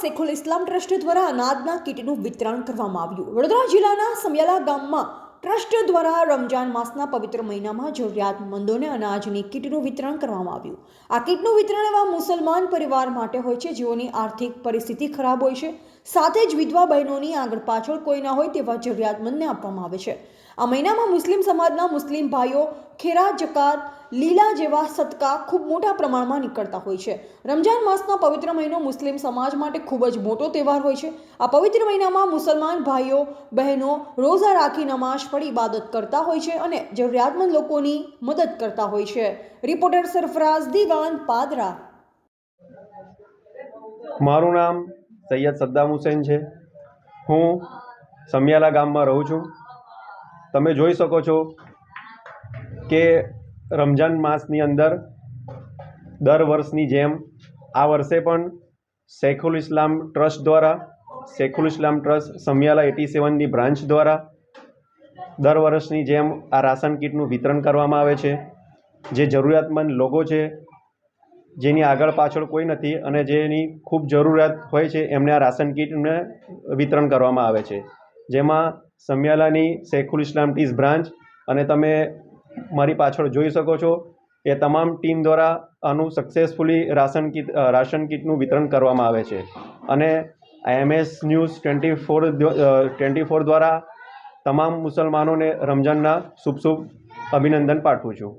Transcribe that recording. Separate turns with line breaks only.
શેખુલ ઇસ્લામ trust દ્વારા અનાજના કીટનું વિતરણ કરવામાં આવ્યું। વડોદરા જિલ્લાના સમિયાલા ગામમાં ટ્રસ્ટ દ્વારા રમજાન માસના પવિત્ર મહિનામાં જરૂરિયાતમંદોને અનાજની કીટનું વિતરણ કરવામાં આવ્યું। આ કીટનું વિતરણ એવા મુસલમાન પરિવાર માટે હોય છે જેઓની આર્થિક પરિસ્થિતિ ખરાબ હોય છે, સાથે જ વિધવા બહેનોની આગળ પાછળ કોઈ ના હોય તેવા જરૂરિયાતમંદને આપવામાં આવે છે। આ મહિનામાં મુસ્લિમ સમાજના મુસ્લિમ ભાઈઓ ખેરા, જકાત, લીલા જેવા સદકા ખૂબ મોટા પ્રમાણમાં નીકળતા હોય છે। રમજાન માસનો પવિત્ર મહિનો મુસ્લિમ સમાજ માટે ખૂબ જ મોટો તહેવાર હોય છે। આ પવિત્ર મહિનામાં મુસલમાન ભાઈઓ બહેનો રોઝા રાખી નમાઝ પઢી ઇબાદત કરતા હોય છે અને જરૂરિયાતમંદ લોકોની મદદ કરતા હોય છે। રિપોર્ટર સરફરાઝ દીવાન, પાદરા।
મારું નામ સૈયદ સદ્દામ હુસૈન છે। હું સમિયાલા ગામમાં રહું છું। તમે જોઈ શકો છો કે રમજાન માસની અંદર દર વર્ષની જેમ આ વર્ષે પણ શેખુલ ઇસ્લામ ટ્રસ્ટ દ્વારા સમિયાલા 87ની બ્રાન્ચ દ્વારા દર વર્ષની જેમ આ રાશન કીટનું વિતરણ કરવામાં આવે છે। જે જરૂરિયાતમંદ લોકો છે, જેની આગળ પાછળ કોઈ નથી અને જેની ખૂબ જરૂરિયાત હોય છે, એમને આ રાશન કીટને વિતરણ કરવામાં આવે છે। જેમાં સમિયાલાની શેખુલ ઇસ્લામ ટીસ બ્રાન્ચ અને તમે મારી પાછળ જોઈ શકો છો કે તમામ ટીમ દ્વારા આનું સક્સેસફુલી રાશન કીટનું વિતરણ કરવામાં આવે છે અને MS ન્યૂઝ 24 દ્વારા તમામ મુસલમાનોને રમજાનના શુભ અભિનંદન પાઠવું છું।